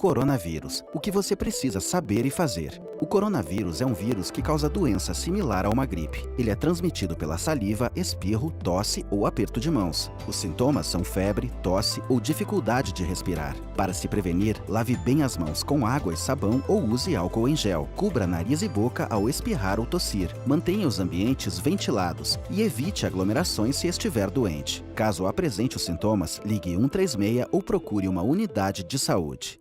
Coronavírus. O que você precisa saber e fazer. O coronavírus é um vírus que causa doença similar a uma gripe. Ele é transmitido pela saliva, espirro, tosse ou aperto de mãos. Os sintomas são febre, tosse ou dificuldade de respirar. Para se prevenir, lave bem as mãos com água e sabão ou use álcool em gel. Cubra nariz e boca ao espirrar ou tossir. Mantenha os ambientes ventilados e evite aglomerações se estiver doente. Caso apresente os sintomas, ligue 136 ou procure uma unidade de saúde.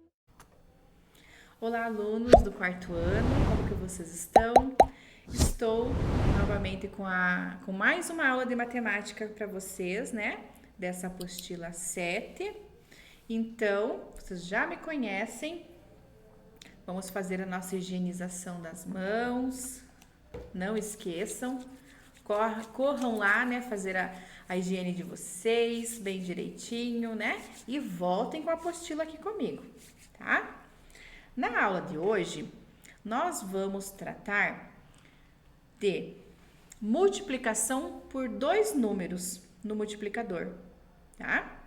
Olá, alunos do quarto ano, como que vocês estão? Estou novamente com mais uma aula de matemática para vocês, né? Dessa apostila 7. Então, vocês já me conhecem. Vamos fazer a nossa higienização das mãos. Não esqueçam, corram lá, né? Fazer a higiene de vocês bem direitinho, né? E voltem com a apostila aqui comigo, tá? Na aula de hoje, nós vamos tratar de multiplicação por dois números no multiplicador, tá?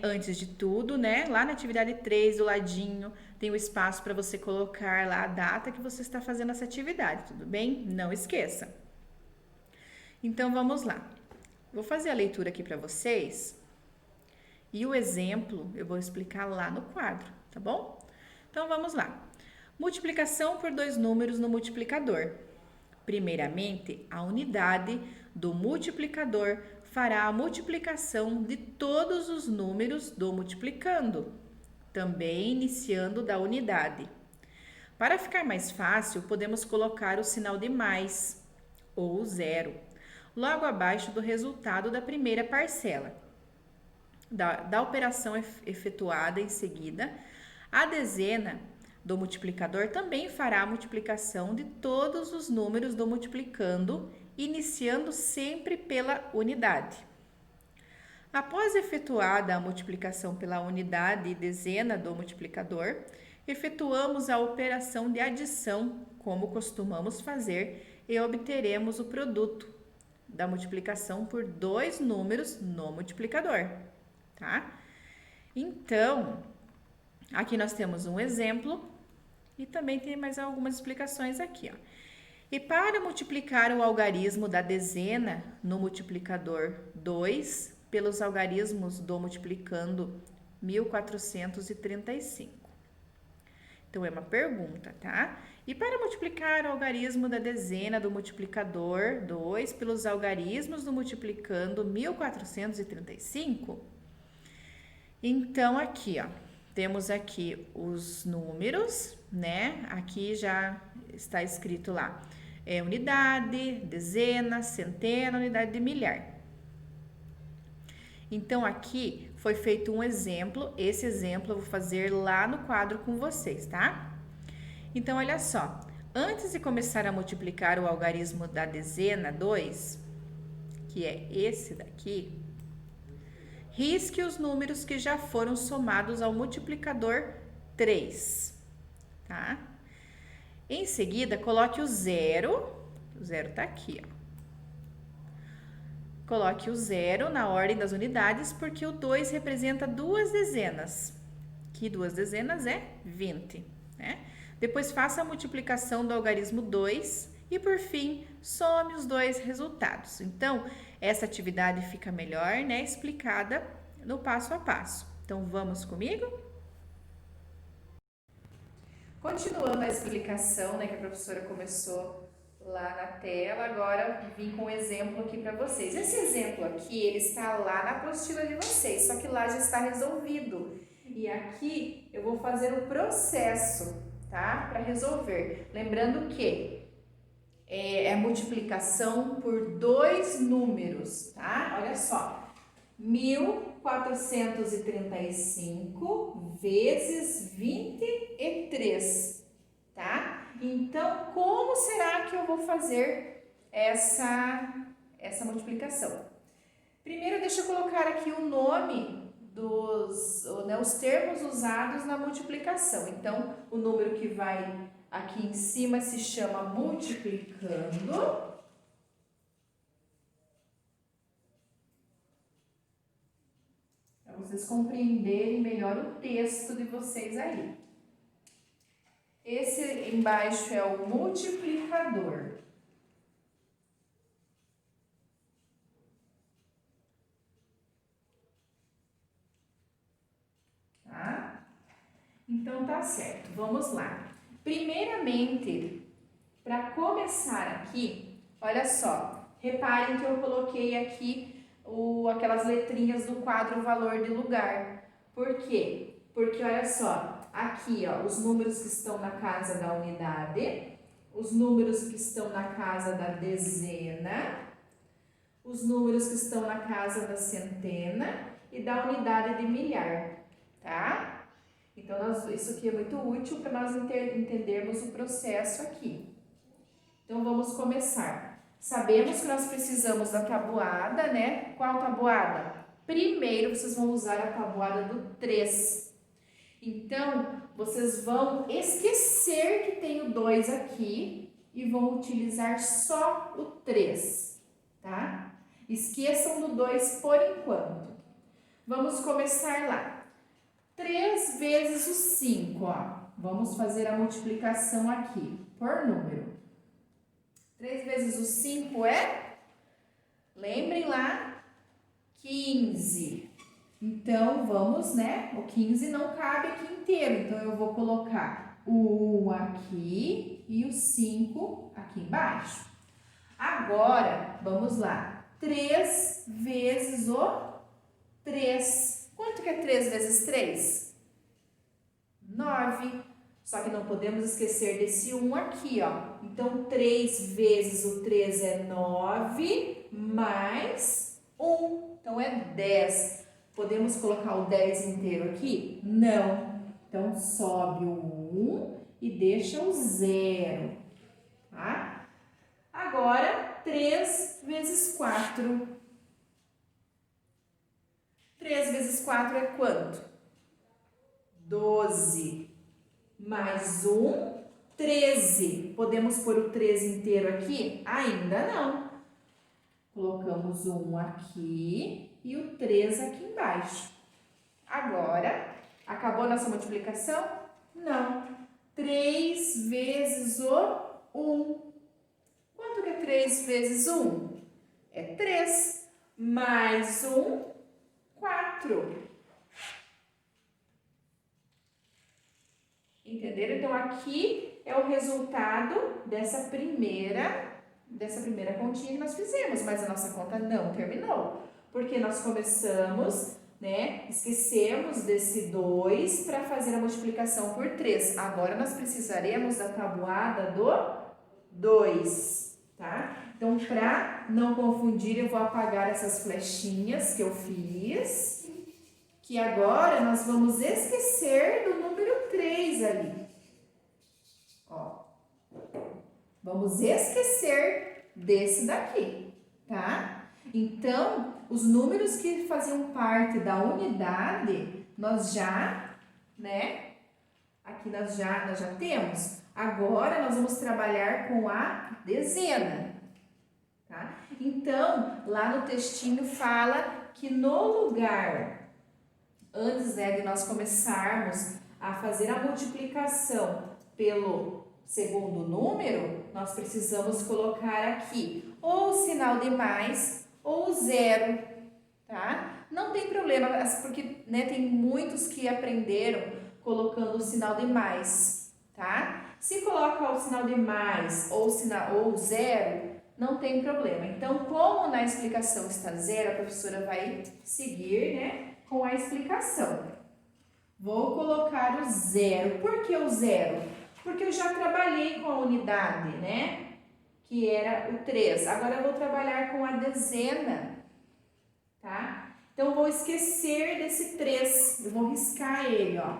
Antes de tudo, né, lá na atividade 3, do ladinho, tem o espaço para você colocar lá a data que você está fazendo essa atividade, tudo bem? Não esqueça. Então, vamos lá. Vou fazer a leitura aqui para vocês e o exemplo eu vou explicar lá no quadro, tá bom? Então, vamos lá. Multiplicação por dois números no multiplicador. Primeiramente, a unidade do multiplicador fará a multiplicação de todos os números do multiplicando, também iniciando da unidade. Para ficar mais fácil, podemos colocar o sinal de mais, ou zero, logo abaixo do resultado da primeira parcela. Da operação efetuada em seguida, a dezena do multiplicador também fará a multiplicação de todos os números do multiplicando, iniciando sempre pela unidade. Após efetuada a multiplicação pela unidade e dezena do multiplicador, efetuamos a operação de adição, como costumamos fazer, e obteremos o produto da multiplicação por dois números no multiplicador, tá? Então, aqui nós temos um exemplo e também tem mais algumas explicações aqui, ó. E para multiplicar o algarismo da dezena no multiplicador 2 pelos algarismos do multiplicando 1435. Então, é uma pergunta, tá? E para multiplicar o algarismo da dezena do multiplicador 2 pelos algarismos do multiplicando 1435, então aqui, ó, temos aqui os números, né? Aqui já está escrito lá, unidade, dezena, centena, unidade de milhar. Então, aqui foi feito um exemplo, esse exemplo eu vou fazer lá no quadro com vocês, tá? Então, olha só, antes de começar a multiplicar o algarismo da dezena 2, que é esse daqui, risque os números que já foram somados ao multiplicador 3, tá? Em seguida, coloque o zero tá aqui, ó. Coloque o zero na ordem das unidades, porque o 2 representa duas dezenas, que duas dezenas é 20, né? Depois faça a multiplicação do algarismo 2 e, por fim, some os dois resultados. Então, essa atividade fica melhor, né, explicada no passo a passo. Então, vamos comigo? Continuando a explicação, né, que a professora começou lá na tela, agora vim com um exemplo aqui para vocês. Esse exemplo aqui, ele está lá na apostila de vocês, só que lá já está resolvido. E aqui eu vou fazer o processo, tá? Para resolver. Lembrando que é multiplicação por dois números, tá? Olha só, 1435 vezes 23, tá? Então, como será que eu vou fazer essa multiplicação? Primeiro, deixa eu colocar aqui o nome os termos usados na multiplicação. Então, o número que vai aqui em cima se chama multiplicando. vocês compreenderem melhor o texto de vocês aí. Esse embaixo é o multiplicador. Tá? Então tá certo, vamos lá. Primeiramente, para começar aqui, olha só, reparem que eu coloquei aqui aquelas letrinhas do quadro valor de lugar. Por quê? Porque olha só, aqui ó, os números que estão na casa da unidade, os números que estão na casa da dezena, os números que estão na casa da centena e da unidade de milhar, tá? Então, isso aqui é muito útil para nós entendermos o processo aqui. Então, vamos começar. Sabemos que nós precisamos da tabuada, né? Qual tabuada? Primeiro, vocês vão usar a tabuada do 3. Então, vocês vão esquecer que tem o 2 aqui e vão utilizar só o 3, tá? Esqueçam do 2 por enquanto. Vamos começar lá. 3 vezes o 5, ó. Vamos fazer a multiplicação aqui, por número. 3 vezes o 5 é? Lembrem lá, 15. Então, vamos, né? O 15 não cabe aqui inteiro, então eu vou colocar o 1 aqui e o 5 aqui embaixo. Agora, vamos lá. 3 vezes o 3. Quanto que é 3 vezes 3? 9. Só que não podemos esquecer desse 1 aqui, ó. Então, 3 vezes o 3 é 9, mais 1. Então, é 10. Podemos colocar o 10 inteiro aqui? Não. Então, sobe o 1 e deixa o 0, tá? Agora, 3 vezes 4. 3 vezes 4 é quanto? 12. Mais 1, 13. Podemos pôr o 13 inteiro aqui? Ainda não. Colocamos o 1 aqui e o 3 aqui embaixo. Agora, acabou nossa multiplicação? Não. 3 vezes o 1. Quanto que é 3 vezes 1? É 3. Mais 1, 4. Entenderam? Então, aqui é o resultado dessa primeira continha que nós fizemos, mas a nossa conta não terminou, porque nós começamos, né, esquecemos desse 2 para fazer a multiplicação por 3. Agora, nós precisaremos da tabuada do 2, tá? Então, para não confundir, eu vou apagar essas flechinhas que eu fiz, que agora nós vamos esquecer do número 3 ali. Ó, vamos esquecer desse daqui, tá? Então, os números que faziam parte da unidade, nós já, né? Aqui nós já temos. Agora, nós vamos trabalhar com a dezena, tá? Então, lá no textinho fala que no lugar, antes, né, de nós começarmos a fazer a multiplicação pelo segundo número, nós precisamos colocar aqui ou o sinal de mais ou o 0, tá? Não tem problema, porque, né, tem muitos que aprenderam colocando o sinal de mais, tá? Se coloca o sinal de mais ou o 0, não tem problema. Então, como na explicação está 0, a professora vai seguir, né, com a explicação. Vou colocar o 0. Por que o 0? Porque eu já trabalhei com a unidade, né? Que era o 3. Agora eu vou trabalhar com a dezena, tá? Então, eu vou esquecer desse 3. Eu vou riscar ele, ó.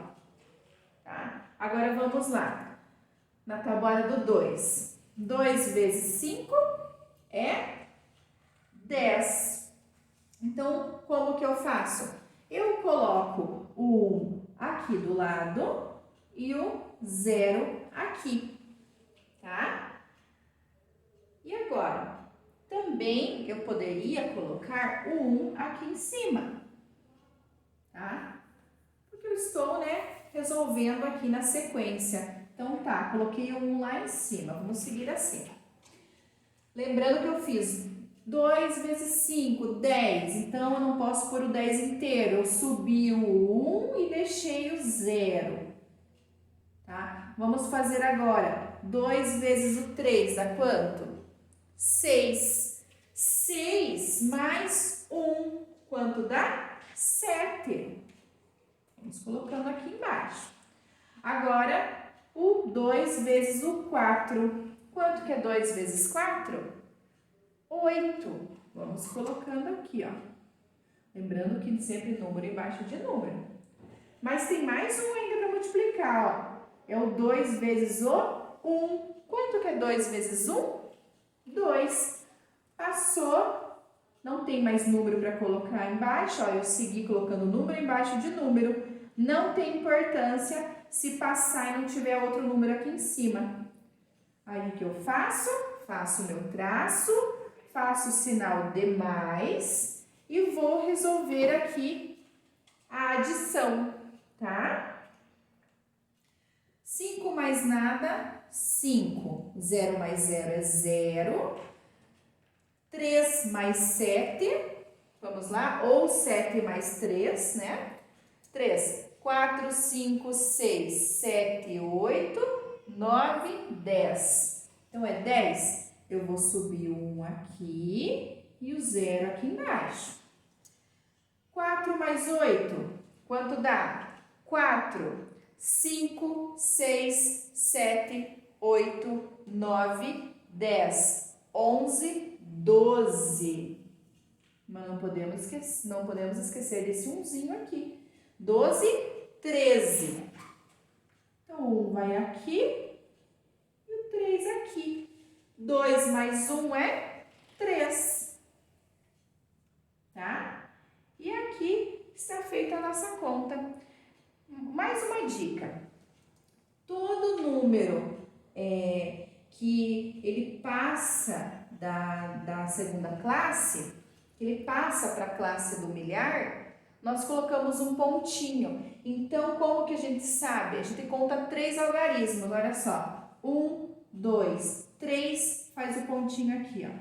Tá? Agora, vamos lá. Na tabuada do 2. 2 vezes 5 é 10. Então, como que eu faço? Eu coloco o 1 aqui do lado e o 0 aqui, tá? E agora, também eu poderia colocar o 1 aqui em cima, tá? estou, né, resolvendo aqui na sequência. Então tá, coloquei o 1 lá em cima, vamos seguir assim. Lembrando que eu fiz 2 vezes 5, 10, então eu não posso pôr o 10 inteiro, eu subi o 1 e deixei o 0. Tá? Vamos fazer agora 2 vezes o 3, dá quanto? 6. 6 mais 1, quanto dá? 7. Vamos colocando aqui embaixo. Agora, o 2 vezes o 4. Quanto que é 2 vezes 4? 8. Vamos colocando aqui, ó. Lembrando que sempre número embaixo de número. Mas tem mais um ainda para multiplicar, ó. É o 2 vezes o 1. Quanto que é 2 vezes 1? 2. Passou. Não tem mais número para colocar embaixo, ó. Eu segui colocando número embaixo de número. Não tem importância se passar e não tiver outro número aqui em cima. Aí o que eu faço? Faço o meu traço, faço o sinal de mais e vou resolver aqui a adição, tá? 5 mais nada, 5. 0 mais 0 é 0. 3 mais 7, vamos lá, ou 7 mais 3, né? 3, 4, 5, 6, 7, 8, 9, 10. Então, é 10. Eu vou subir o 1 aqui e o 0 aqui embaixo. 4 mais 8, quanto dá? 4. 5, 6, 7, 8, 9, 10, 11, 12. Mas não podemos esquecer desse umzinho aqui. 12, 13. Então, o 1 vai aqui e o 3 aqui. 2 mais 1 é 3. Tá? E aqui está feita a nossa conta. Mais uma dica. Todo número que ele passa da segunda classe, que ele passa para a classe do milhar, nós colocamos um pontinho. Então, como que a gente sabe? A gente conta 3 algarismos, olha só. 1, 2, 3, faz o pontinho aqui, ó.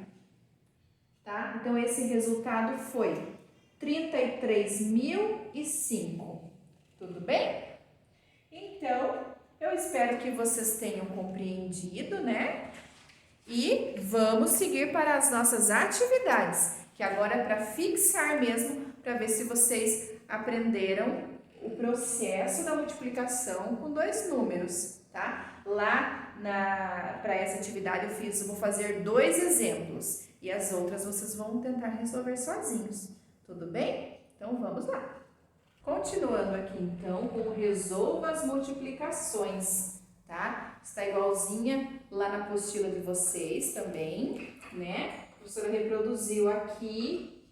Tá? Então, esse resultado foi 33.005. Tudo bem? Então, eu espero que vocês tenham compreendido, né? E vamos seguir para as nossas atividades, que agora é para fixar mesmo, para ver se vocês aprenderam o processo da multiplicação com 2 números, tá? Lá para essa atividade eu vou fazer 2 exemplos e as outras vocês vão tentar resolver sozinhos, tudo bem? Então, vamos lá. Continuando aqui, então, com o resolva as multiplicações, tá? Está igualzinha lá na apostila de vocês também, né? A professora reproduziu aqui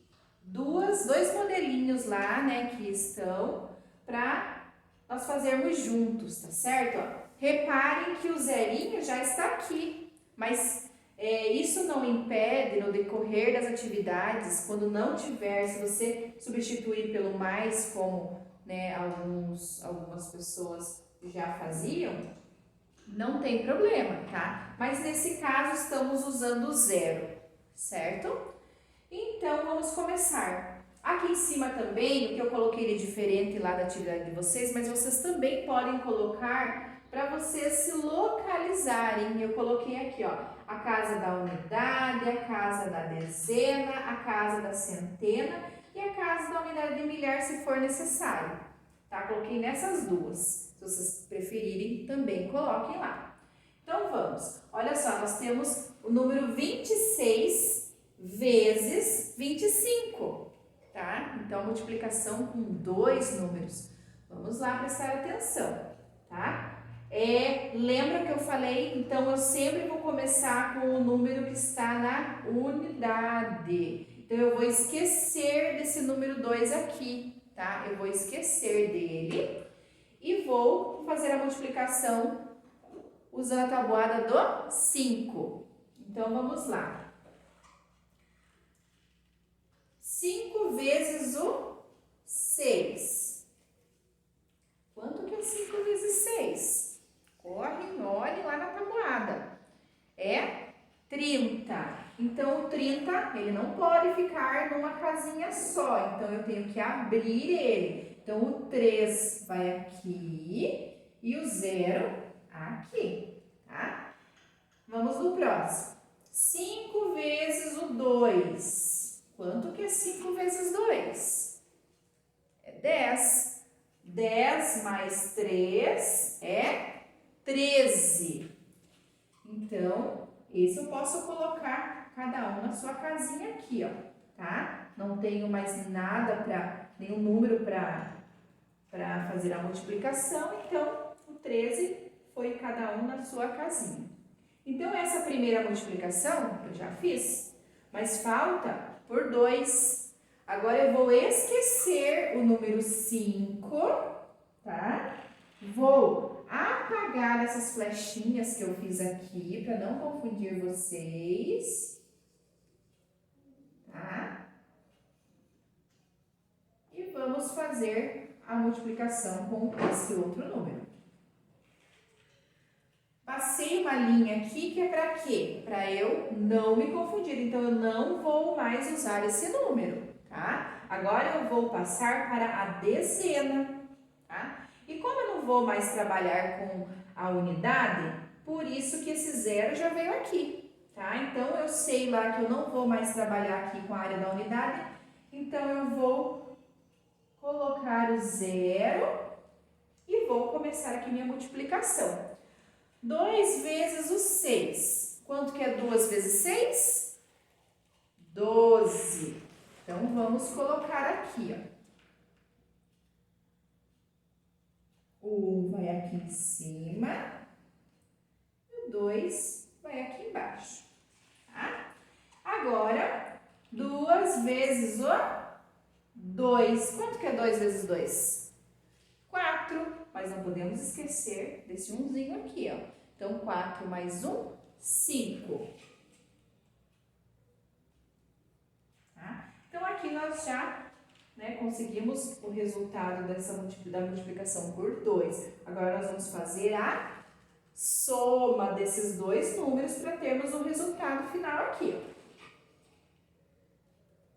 dois modelinhos lá, né, que estão para nós fazermos juntos, tá certo? Ó, reparem que o zerinho já está aqui, mas isso não impede, no decorrer das atividades, quando não tiver, se você substituir pelo mais, como, né, algumas pessoas já faziam, não tem problema, tá? Mas nesse caso estamos usando o 0, certo? Então, vamos começar. Aqui em cima também, o que eu coloquei de diferente lá da atividade de vocês, mas vocês também podem colocar para vocês se localizarem. Eu coloquei aqui, ó, a casa da unidade, a casa da dezena, a casa da centena e a casa da unidade de milhar, se for necessário, tá? Coloquei nessas duas. Se vocês preferirem, também coloquem lá. Então, vamos. Olha só, nós temos o número 26 vezes 25, tá? Então, multiplicação com 2 números. Vamos lá prestar atenção, tá? Lembra que eu falei? Então, eu sempre vou começar com o número que está na unidade. Então, eu vou esquecer desse número 2 aqui, tá? Eu vou esquecer dele e vou fazer a multiplicação usando a tabuada do 5. Então, vamos lá. 5 vezes o 6. 30, ele não pode ficar numa casinha só, então eu tenho que abrir ele. Então, o 3 vai aqui e o 0 aqui, tá? Vamos no próximo. 5 vezes o 2. Quanto que é 5 vezes 2? É 10. 10 mais 3 é 13. Então, esse eu posso colocar cada um na sua casinha aqui, ó, tá? Não tenho mais nada nenhum número para fazer a multiplicação, então o 13 foi cada um na sua casinha. Então, essa primeira multiplicação eu já fiz, mas falta por 2. Agora eu vou esquecer o número 5, tá? Vou apagar essas flechinhas que eu fiz aqui para não confundir vocês, tá? E vamos fazer a multiplicação com esse outro número. Passei uma linha aqui que é para quê? Para eu não me confundir, então eu não vou mais usar esse número, tá? Agora eu vou passar para a dezena, tá? E como eu não vou mais trabalhar com a unidade, por isso que esse 0 já veio aqui, tá? Então, eu sei lá que eu não vou mais trabalhar aqui com a área da unidade, então eu vou colocar o 0 e vou começar aqui minha multiplicação. 2 vezes o 6. Quanto que é 2 vezes 6? 12. Então, vamos colocar aqui, ó. O 1 vai aqui em cima e o 2 vai aqui embaixo, tá? Agora, 2 vezes o 2. Quanto que é 2 vezes 2? 4. Mas não podemos esquecer desse umzinho aqui, ó. Então, 4 mais 1, 5. Tá? Então, aqui nós já conseguimos o resultado da multiplicação por 2. Agora, nós vamos fazer a soma desses dois números para termos o resultado final aqui.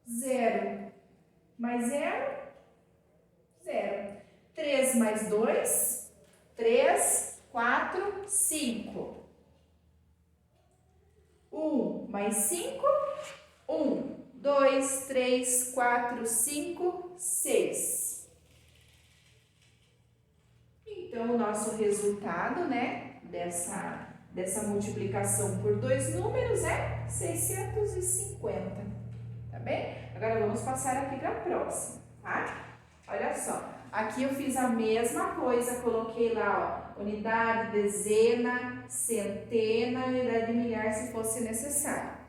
0 mais 0, 0. 3 mais 2, 3, 4, 5. 1 mais 5, 1. 2, 3, 4, 5, 6. Então, o nosso resultado, dessa multiplicação por dois números é 650, tá bem? Agora, vamos passar aqui para a próxima, tá? Olha só, aqui eu fiz a mesma coisa, coloquei lá, ó, unidade, dezena, centena, unidade de milhar, se fosse necessário.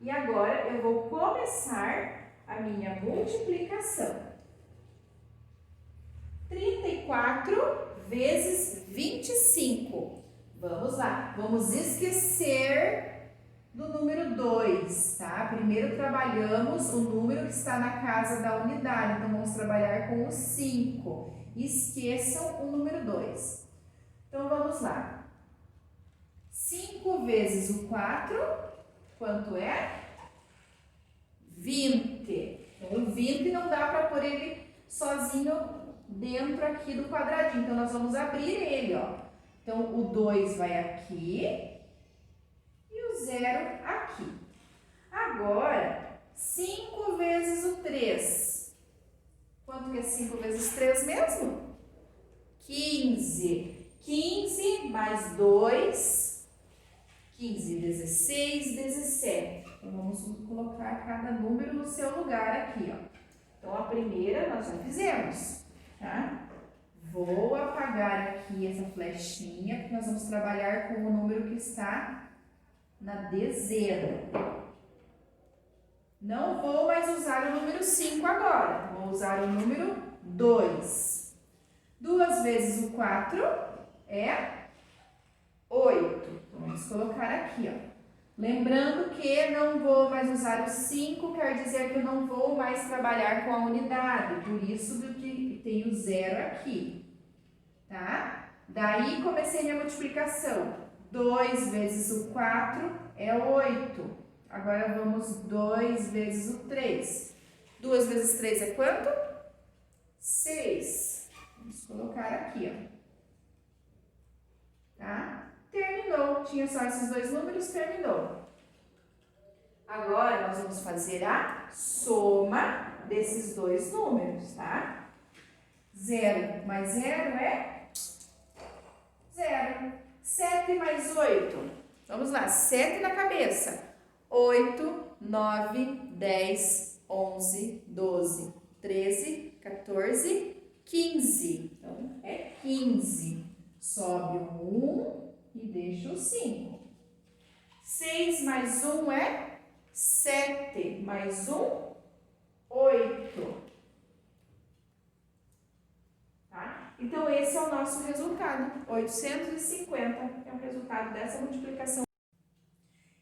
E agora, eu vou começar a minha multiplicação. 34 vezes 25. Vamos lá, vamos esquecer do número 2, tá? Primeiro trabalhamos o número que está na casa da unidade, então vamos trabalhar com o 5. Esqueçam o número 2. Então, vamos lá. 5 vezes o 4... Quanto é? 20. Então, o 20 não dá para pôr ele sozinho dentro aqui do quadradinho. Então, nós vamos abrir ele, ó. Então, o 2 vai aqui e o 0 aqui. Agora, 5 vezes o 3. Quanto que é 5 vezes 3 mesmo? 15. 15 mais 2... 15, 16, 17. Então, vamos colocar cada número no seu lugar aqui, ó. Então, a primeira nós já fizemos, tá? Vou apagar aqui essa flechinha, porque nós vamos trabalhar com o número que está na dezena. Não vou mais usar o número 5 agora, vou usar o número 2. 2 vezes o 4 é 8. Vamos colocar aqui, ó. Lembrando que não vou mais usar o 5, quer dizer que eu não vou mais trabalhar com a unidade, por isso que tem o 0 aqui, tá? Daí comecei minha multiplicação. 2 vezes o 4 é 8. Agora vamos 2 vezes o 3. 2 vezes 3 é quanto? 6. Vamos colocar aqui, ó. Tá? Terminou. Tinha só esses dois números, terminou. Agora, nós vamos fazer a soma desses dois números, tá? 0 mais 0 é 0. 7 mais 8. Vamos lá, 7 na cabeça. 8, 9, 10, 11, 12, 13, 14, 15. Então, é 15. Sobe o 1 e deixa o 5. 6 mais 1 é 7. Mais 1, 8. Tá? Então, esse é o nosso resultado. 850 é o resultado dessa multiplicação.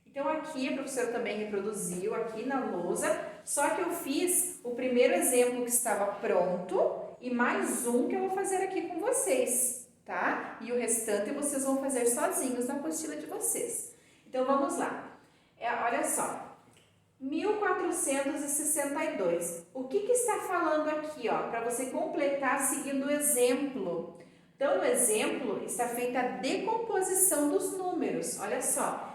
Então, aqui a professora também reproduziu aqui na lousa, só que eu fiz o primeiro exemplo que estava pronto e mais um que eu vou fazer aqui com vocês, tá? E o restante vocês vão fazer sozinhos na apostila de vocês. Então, vamos lá. Olha só, 1462. O que está falando aqui, ó? Para você completar seguindo o exemplo. Então, no exemplo está feita a decomposição dos números. Olha só.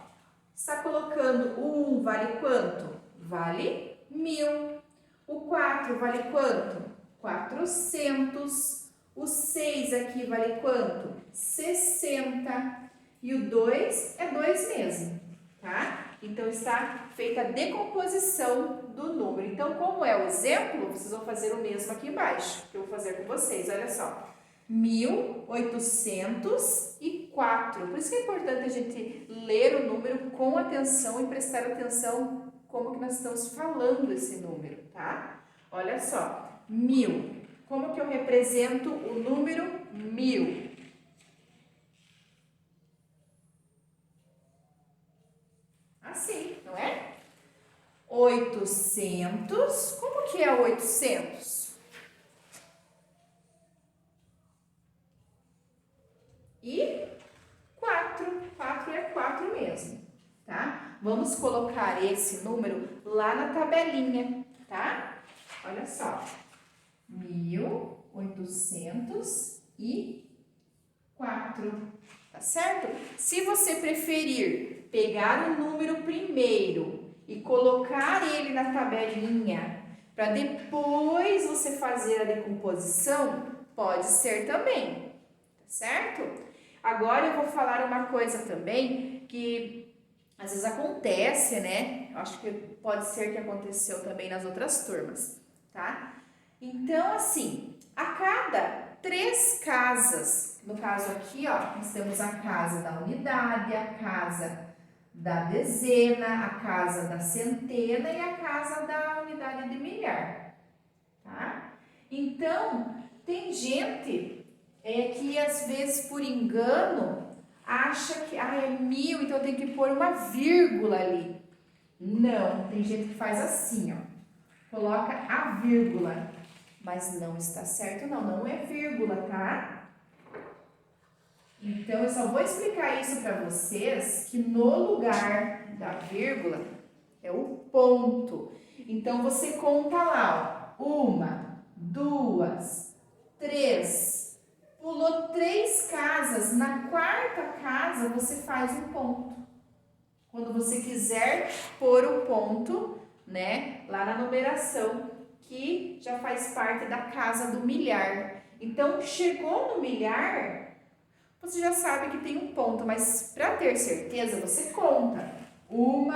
Está colocando o 1 vale quanto? Vale 1000. O 4 vale quanto? 400. O 6 aqui vale quanto? 60. E o 2 é 2 mesmo, tá? Então, está feita a decomposição do número. Então, como é o exemplo, vocês vão fazer o mesmo aqui embaixo, que eu vou fazer com vocês. Olha só. 1804. Por isso que é importante a gente ler o número com atenção e prestar atenção como que nós estamos falando esse número, tá? Olha só, 1000. Como que eu represento o número 1000? Assim, não é? 800. Como que é 800? E 4. 4 é 4 mesmo, tá? Vamos colocar esse número lá na tabelinha, tá? Olha só. 1804, tá certo? Se você preferir pegar o número primeiro e colocar ele na tabelinha, para depois você fazer a decomposição, pode ser também, tá certo? Agora eu vou falar uma coisa também que às vezes acontece, né? Eu acho que pode ser que aconteceu também nas outras turmas, tá? Então, assim, a cada 3 casas, no caso aqui, ó, nós temos a casa da unidade, a casa da dezena, a casa da centena e a casa da unidade de milhar, tá? Então, tem gente que às vezes por engano acha que é 1000, então eu tenho que pôr uma vírgula ali. Não, tem gente que faz assim, ó, coloca a vírgula, mas não está certo não é vírgula, tá? Então eu só vou explicar isso para vocês que no lugar da vírgula é o ponto. Então você conta lá, ó, 1, 2, 3. Pulou 3 casas, na 4ª casa você faz um ponto. Quando você quiser pôr o ponto, né, lá na numeração, que já faz parte da casa do milhar. Então, chegou no milhar, você já sabe que tem um ponto, mas para ter certeza, você conta. 1,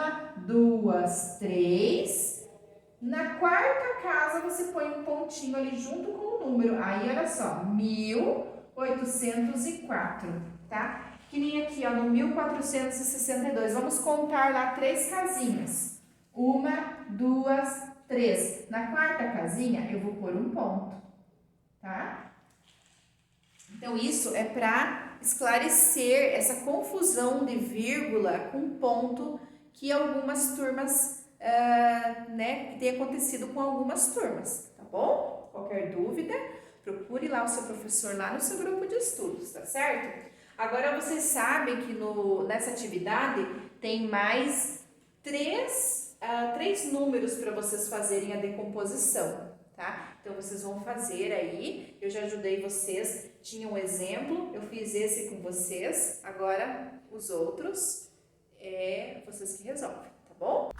2, 3. Na 4ª casa, você põe um pontinho ali junto com o número. Aí, olha só, 1804, tá? Que nem aqui, ó, no 1462. Vamos contar lá 3 casinhas. 1, 2, 3. Na 4ª casinha, eu vou pôr um ponto, tá? Então, isso é para esclarecer essa confusão de vírgula com ponto que algumas turmas, né, que tem acontecido com algumas turmas, tá bom? Qualquer dúvida, procure lá o seu professor lá no seu grupo de estudos, tá certo? Agora vocês sabem que nessa atividade tem mais três números para vocês fazerem a decomposição, tá? Então, vocês vão fazer aí, eu já ajudei vocês, tinha um exemplo, eu fiz esse com vocês, agora os outros, vocês que resolvem, tá bom?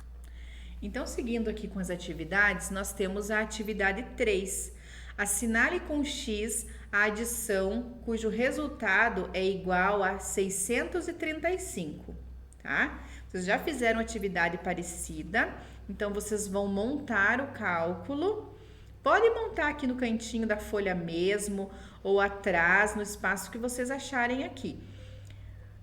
Então, seguindo aqui com as atividades, nós temos a atividade 3. Assinale com X a adição cujo resultado é igual a 635, tá? Vocês já fizeram atividade parecida, então vocês vão montar o cálculo. Pode montar aqui no cantinho da folha mesmo, ou atrás, no espaço que vocês acharem aqui.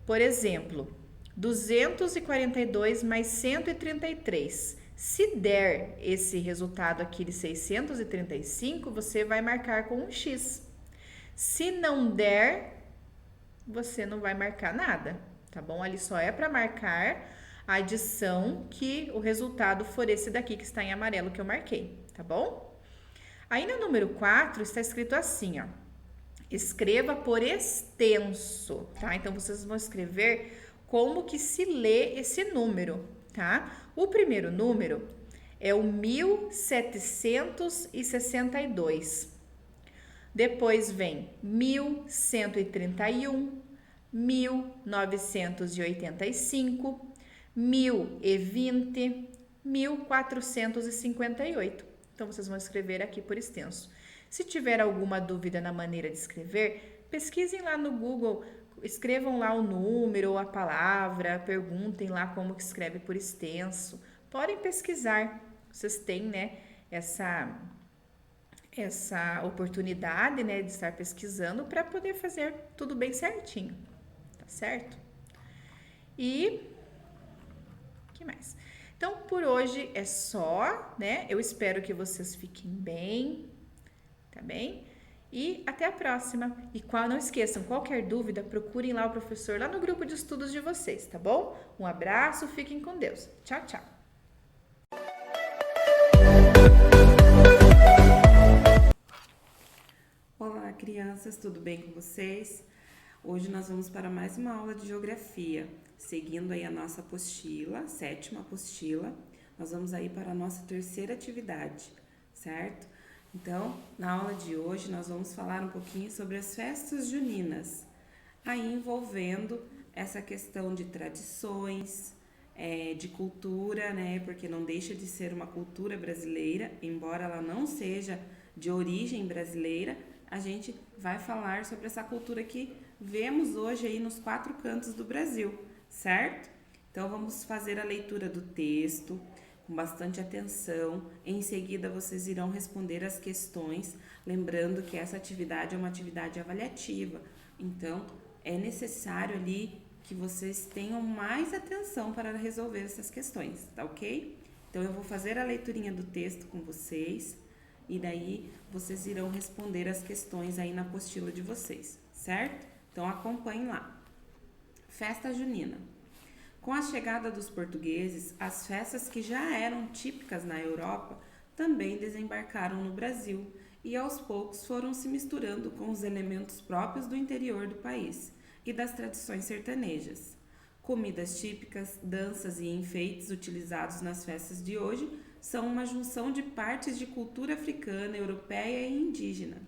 Por exemplo, 242 mais 133. Se der esse resultado aqui de 635, você vai marcar com um X. Se não der, você não vai marcar nada, tá bom? Ali só é para marcar a adição que o resultado for esse daqui que está em amarelo que eu marquei, tá bom? Aí no número 4 está escrito assim, ó. Escreva por extenso, tá? Então, vocês vão escrever como que se lê esse número, tá? O primeiro número é o 1762. Depois vem 1131, 1985, 1020, 1458. Então, vocês vão escrever aqui por extenso. Se tiver alguma dúvida na maneira de escrever, pesquisem lá no Google, escrevam lá o número ou a palavra, perguntem lá como que escreve por extenso. Podem pesquisar, vocês têm, né, essa oportunidade, né, de estar pesquisando para poder fazer tudo bem certinho, tá certo? E que mais? Então, por hoje é só, né? Eu espero que vocês fiquem bem, tá bem? E até a próxima. E não esqueçam, qualquer dúvida, procurem lá o professor lá no grupo de estudos de vocês, tá bom? Um abraço, fiquem com Deus. Tchau, tchau. Olá, crianças, tudo bem com vocês? Hoje nós vamos para mais uma aula de geografia, seguindo aí a nossa apostila, 7ª apostila. Nós vamos aí para a nossa 3ª atividade, certo? Então, na aula de hoje nós vamos falar um pouquinho sobre as festas juninas, aí envolvendo essa questão de tradições, de cultura, né? Porque não deixa de ser uma cultura brasileira, embora ela não seja de origem brasileira, a gente vai falar sobre essa cultura que vemos hoje aí nos 4 cantos do Brasil, certo? Então, vamos fazer a leitura do texto com bastante atenção. Em seguida, vocês irão responder as questões, lembrando que essa atividade é uma atividade avaliativa. Então, é necessário ali que vocês tenham mais atenção para resolver essas questões, tá ok? Então, eu vou fazer a leiturinha do texto com vocês e daí vocês irão responder as questões aí na apostila de vocês, certo? Então, acompanhem lá. Festa junina. Com a chegada dos portugueses, as festas que já eram típicas na Europa também desembarcaram no Brasil e aos poucos foram se misturando com os elementos próprios do interior do país e das tradições sertanejas. Comidas típicas, danças e enfeites utilizados nas festas de hoje são uma junção de partes de cultura africana, europeia e indígena.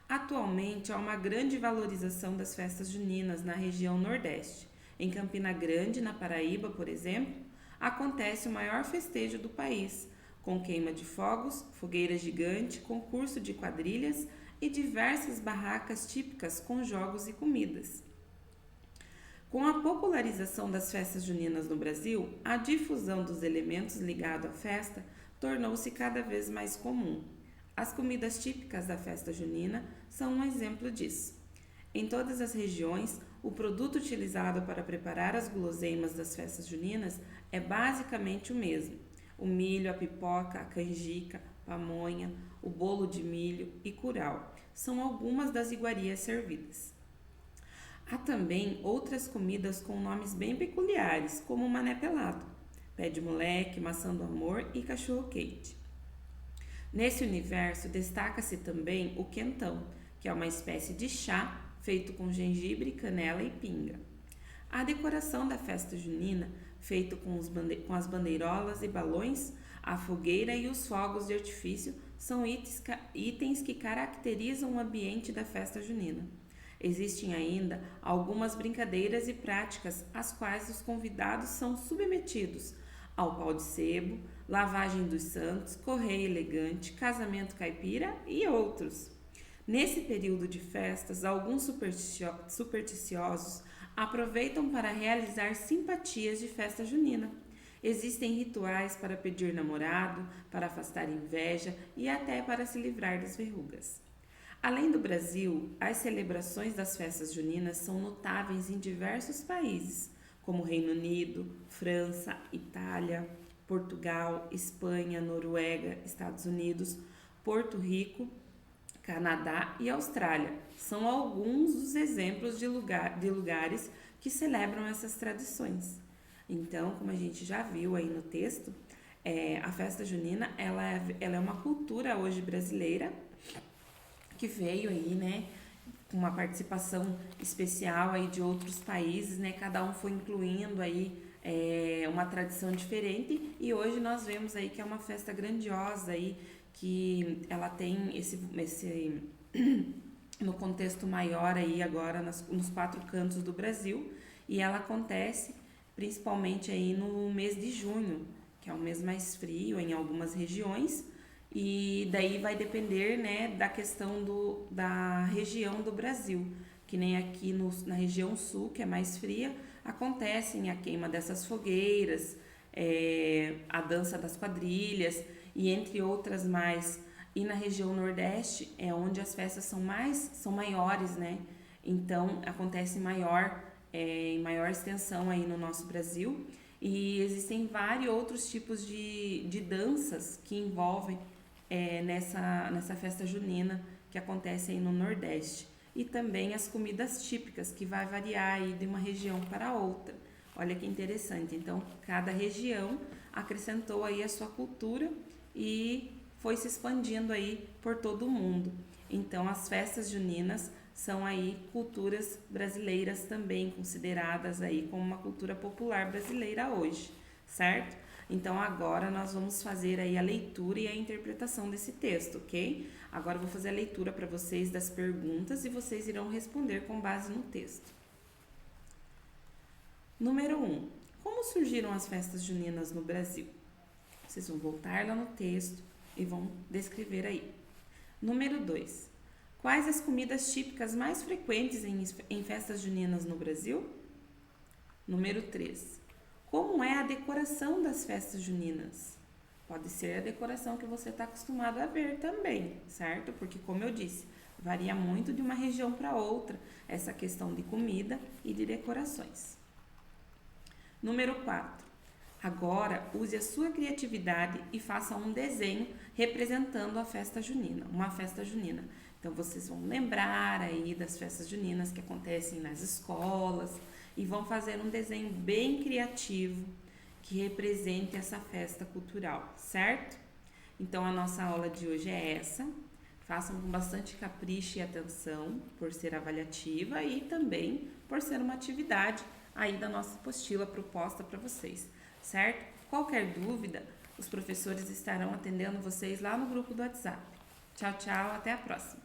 Atualmente, há uma grande valorização das festas juninas na região Nordeste. Em Campina Grande, na Paraíba, por exemplo, acontece o maior festejo do país, com queima de fogos, fogueira gigante, concurso de quadrilhas e diversas barracas típicas com jogos e comidas. Com a popularização das festas juninas no Brasil, a difusão dos elementos ligados à festa tornou-se cada vez mais comum. As comidas típicas da festa junina são um exemplo disso. Em todas as regiões, o produto utilizado para preparar as guloseimas das festas juninas é basicamente o mesmo: o milho, a pipoca, a canjica, pamonha, o bolo de milho e curau são algumas das iguarias servidas. Há também outras comidas com nomes bem peculiares, como mané pelado, pé de moleque, maçã do amor e cachorro-quente. Nesse universo, destaca-se também o quentão, que é uma espécie de chá feito com gengibre, canela e pinga. A decoração da festa junina feito com as bandeirolas e balões, a fogueira e os fogos de artifício são itens que caracterizam o ambiente da festa junina. Existem ainda algumas brincadeiras e práticas às quais os convidados são submetidos ao pau de sebo, lavagem dos santos, correia elegante, casamento caipira e outros. Nesse período de festas, alguns supersticiosos aproveitam para realizar simpatias de festa junina. Existem rituais para pedir namorado, para afastar inveja e até para se livrar das verrugas. Além do Brasil, as celebrações das festas juninas são notáveis em diversos países, como Reino Unido, França, Itália, Portugal, Espanha, Noruega, Estados Unidos, Porto Rico, Canadá e Austrália. São alguns dos exemplos de lugares que celebram essas tradições. Então, como a gente já viu aí no texto, a festa junina ela é uma cultura hoje brasileira que veio aí, né, com uma participação especial aí de outros países, né, cada um foi incluindo aí uma tradição diferente e hoje nós vemos aí que é uma festa grandiosa aí, que ela tem esse no contexto maior aí agora nos 4 cantos do Brasil e ela acontece principalmente aí no mês de junho, que é um mês mais frio em algumas regiões e daí vai depender, né, da questão da região do Brasil, que nem aqui na região sul, que é mais fria, acontecem a queima dessas fogueiras, a dança das quadrilhas e entre outras mais. E na região nordeste é onde as festas são maiores, né? Então acontece em maior extensão aí no nosso Brasil e existem vários outros tipos de danças que envolvem nessa festa junina que acontece aí no Nordeste. E também as comidas típicas, que vai variar aí de uma região para outra. Olha que interessante. Então, cada região acrescentou aí a sua cultura e foi se expandindo aí por todo o mundo. Então, as festas juninas são aí culturas brasileiras também, consideradas aí como uma cultura popular brasileira hoje, certo? Então, agora nós vamos fazer aí a leitura e a interpretação desse texto, ok? Agora eu vou fazer a leitura para vocês das perguntas e vocês irão responder com base no texto. Número 1. Como surgiram as festas juninas no Brasil? Vocês vão voltar lá no texto e vão descrever aí. Número 2. Quais as comidas típicas mais frequentes em festas juninas no Brasil? Número 3. Como é a decoração das festas juninas? Pode ser a decoração que você está acostumado a ver também, certo? Porque, como eu disse, varia muito de uma região para outra essa questão de comida e de decorações. Número 4. Agora, use a sua criatividade e faça um desenho representando a festa junina, uma festa junina. Então, vocês vão lembrar aí das festas juninas que acontecem nas escolas e vão fazer um desenho bem criativo que represente essa festa cultural, certo? Então, a nossa aula de hoje é essa. Façam com bastante capricho e atenção por ser avaliativa e também por ser uma atividade aí da nossa apostila proposta para vocês, certo? Qualquer dúvida, os professores estarão atendendo vocês lá no grupo do WhatsApp. Tchau, tchau, até a próxima!